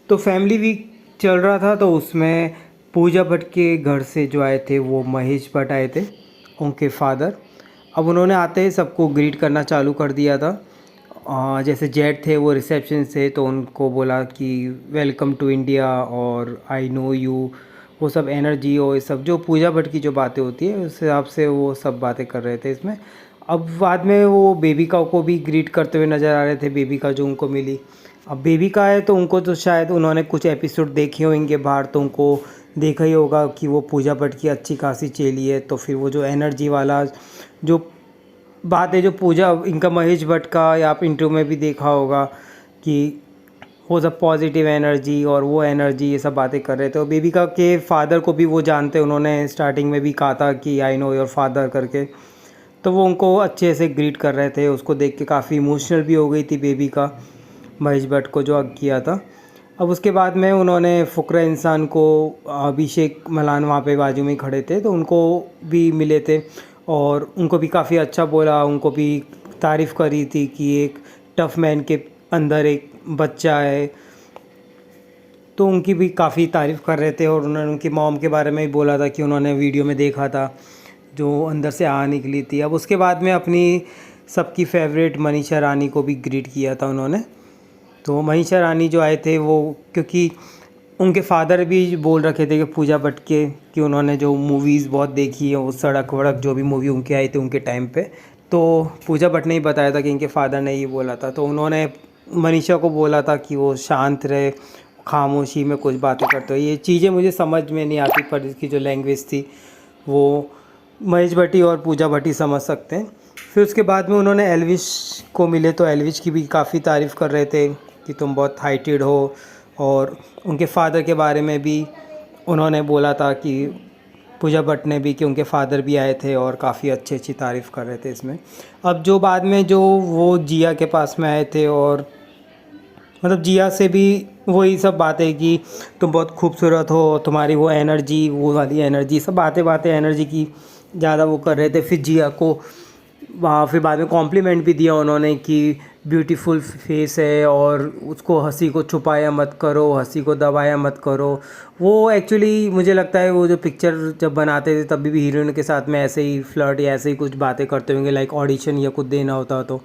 तो family week चल रहा था, तो उसमें पूजा भट्ट के घर से जो आए थे वो महेश भट्ट आए थे, उनके फादर। अब उन्होंने आते ही सबको ग्रीट करना चालू कर दिया था। जैसे जेट थे वो रिसेप्शन से, तो उनको बोला कि वेलकम टू इंडिया और आई नो यू, वो सब एनर्जी और ये सब जो पूजा भट्ट की जो बातें होती है उस हिसाब से वो सब बातें कर रहे थे इसमें। अब बाद में वो बेबिका को भी ग्रीट करते हुए नज़र आ रहे थे, बेबिका जो उनको मिली। अब बेबिका है तो उनको तो शायद उन्होंने कुछ एपिसोड देखे होंगे बाहर, तो उनको देखा ही होगा कि वो पूजा भट्ट की अच्छी खासी चेली है। तो फिर वो जो एनर्जी वाला जो बात है, जो पूजा इनका महेश भट्ट का, या आप इंटरव्यू में भी देखा होगा कि वो सब पॉजिटिव एनर्जी और वो एनर्जी ये सब बातें कर रहे थे। और बेबिका के फादर को भी वो जानते, उन्होंने स्टार्टिंग में भी कहा था कि आई नो योर फादर करके। तो वो उनको अच्छे से ग्रीट कर रहे थे। उसको देख के काफ़ी इमोशनल भी हो गई थी बेबिका, महेश भट्ट को जो हग किया था। अब उसके बाद में उन्होंने फ़ुकरा इंसान को, अभिषेक मलान वहाँ पे बाजू में खड़े थे, तो उनको भी मिले थे और उनको भी काफ़ी अच्छा बोला, उनको भी तारीफ़ करी थी कि एक टफ मैन के अंदर एक बच्चा है। तो उनकी भी काफ़ी तारीफ़ कर रहे थे और उन्होंने उनकी मॉम के बारे में भी बोला था कि उन्होंने वीडियो में देखा था जो अंदर से आ निकली थी। अब उसके बाद में अपनी सबकी फेवरेट मनीषा रानी को भी ग्रीट किया था उन्होंने। तो मनीषा रानी जो आए थे वो, क्योंकि उनके फादर भी बोल रखे थे कि पूजा भट्ट के, कि उन्होंने जो मूवीज़ बहुत देखी है, वो सड़क वड़क जो भी मूवी उनके आई थी उनके टाइम पे, तो पूजा भट्ट ने ही बताया था कि इनके फादर ने ये बोला था। तो उन्होंने मनीषा को बोला था कि वो शांत रहे, खामोशी में कुछ बातें करते हो। ये चीज़ें मुझे समझ में नहीं आती, पर इसकी जो लैंग्वेज थी वो महेश भट्टी और पूजा भट्टी समझ सकते हैं। फिर उसके बाद में उन्होंने एल्विश को मिले, तो एल्विश की भी काफ़ी तारीफ़ कर रहे थे कि तुम बहुत हाइटेड हो। और उनके फादर के बारे में भी उन्होंने बोला था कि पूजा भट्ट ने भी, कि उनके फादर भी आए थे और काफ़ी अच्छी तारीफ़ कर रहे थे इसमें। अब जो बाद में जो वो जिया के पास में आए थे, और मतलब जिया से भी वही सब बातें कि तुम बहुत खूबसूरत हो, तुम्हारी वो एनर्जी, वो वाली एनर्जी, सब बातें एनर्जी की ज़्यादा वो कर रहे थे। फिर जिया को वहाँ फिर बाद में कॉम्प्लीमेंट भी दिया उन्होंने कि ब्यूटीफुल फेस है, और उसको हंसी को छुपाया मत करो, हंसी को दबाया मत करो। वो एक्चुअली मुझे लगता है वो जो पिक्चर जब बनाते थे तब भी हीरोइन के साथ में ऐसे ही फ्लर्ट या ऐसे ही कुछ बातें करते होंगे, लाइक ऑडिशन या कुछ देना होता तो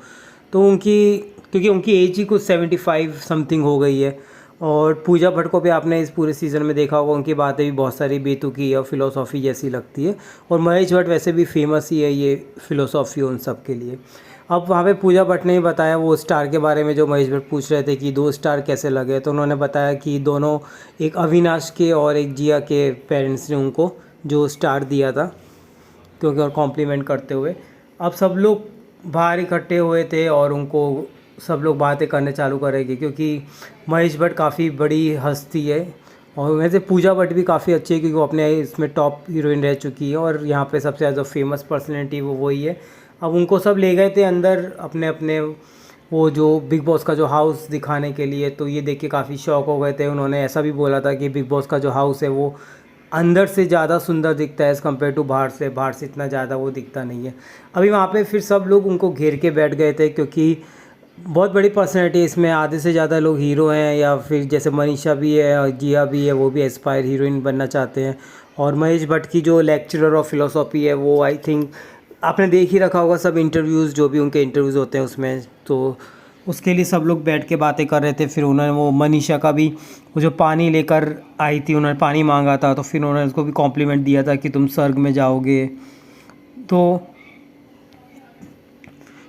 उनकी, क्योंकि उनकी एज ही कुछ 75 समथिंग हो गई है। और पूजा भट्ट को भी आपने इस पूरे सीज़न में देखा होगा, उनकी बातें भी बहुत सारी बेतुकी और फिलोसॉफी जैसी लगती है। और महेश भट्ट वैसे भी फेमस ही है ये फिलोसॉफी उन सब के लिए। अब वहाँ पे पूजा भट्ट ने ही बताया वो स्टार के बारे में, जो महेश भट्ट पूछ रहे थे कि 2 स्टार कैसे लगे, तो उन्होंने बताया कि दोनों, एक अविनाश के और एक जिया के पेरेंट्स ने उनको जो स्टार दिया था, क्योंकि और कॉम्प्लीमेंट करते हुए। अब सब लोग बाहर इकट्ठे हुए थे और उनको सब लोग बातें करने चालू करेंगे, क्योंकि महेश भट्ट काफ़ी बड़ी हस्ती है। और वैसे पूजा भट्ट भी काफ़ी अच्छी है, क्योंकि वो अपने इसमें टॉप हीरोइन रह चुकी है और यहाँ पे सबसे ज़्यादा फेमस पर्सनैलिटी वो वही है। अब उनको सब ले गए थे अंदर अपने अपने वो जो बिग बॉस का जो हाउस दिखाने के लिए, तो ये देख के काफ़ी शॉक हो गए थे। उन्होंने ऐसा भी बोला था कि बिग बॉस का जो हाउस है वो अंदर से ज़्यादा सुंदर दिखता है एज़ कम्पेयर टू बाहर से इतना ज़्यादा वो दिखता नहीं है। अभी वहाँ पे फिर सब लोग उनको घेर के बैठ गए थे, क्योंकि बहुत बड़ी पर्सनैलिटी इसमें, आधे से ज़्यादा लोग हीरो हैं, या फिर जैसे मनीषा भी है और जिया भी है, वो भी एस्पायर हीरोइन बनना चाहते हैं। और महेश भट्ट की जो लेक्चरर ऑफ फिलोसॉफी है वो आई थिंक आपने देख ही रखा होगा, सब इंटरव्यूज़ जो भी उनके इंटरव्यूज़ होते हैं उसमें, तो उसके लिए सब लोग बैठ के बातें कर रहे थे। फिर उन्होंने वो मनीषा का भी, वो जो पानी लेकर आई थी, उन्होंने पानी मांगा था, तो फिर उन्होंने उसको भी कॉम्प्लीमेंट दिया था कि तुम स्वर्ग में जाओगे। तो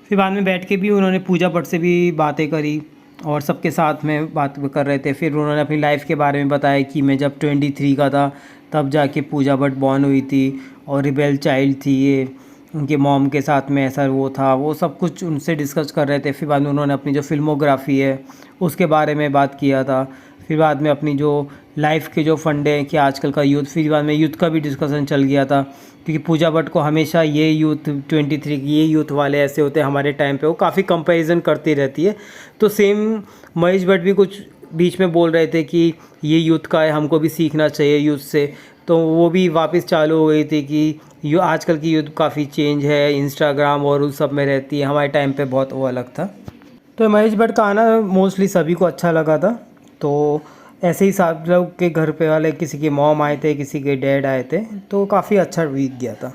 फिर बाद में बैठ के भी उन्होंने पूजा भट्ट से भी बातें करी और सबके साथ में बात कर रहे थे। फिर उन्होंने अपनी लाइफ के बारे में बताया कि मैं जब 23 का था तब जाके पूजा भट्ट बॉर्न हुई थी, और रिबेल चाइल्ड थी ये, उनके मॉम के साथ में ऐसा वो था, वो सब कुछ उनसे डिस्कस कर रहे थे। फिर बाद में उन्होंने अपनी जो फिल्मोग्राफी है उसके बारे में बात किया था। फिर बाद में अपनी जो लाइफ के जो फंडे हैं कि आजकल का यूथ, फिर बाद में यूथ का भी डिस्कशन चल गया था, क्योंकि पूजा भट्ट को हमेशा ये यूथ 23 की, ये यूथ वाले ऐसे होते हैं हमारे टाइम पे, वो काफ़ी कंपैरिजन करती रहती है। तो सेम महेश भट्ट भी कुछ बीच में बोल रहे थे कि ये यूथ का है, हमको भी सीखना चाहिए यूथ से। तो वो भी वापस चालू हो गई थी कि यू आजकल की यूथ काफ़ी चेंज है, इंस्टाग्राम और उस सब में रहती है, हमारे टाइम पे बहुत वो अलग था। तो महेश भट्ट का आना मोस्टली सभी को अच्छा लगा था। तो ऐसे ही सब लोग के घर पे वाले, किसी के मॉम आए थे, किसी के डैड आए थे, तो काफ़ी अच्छा बीत गया था।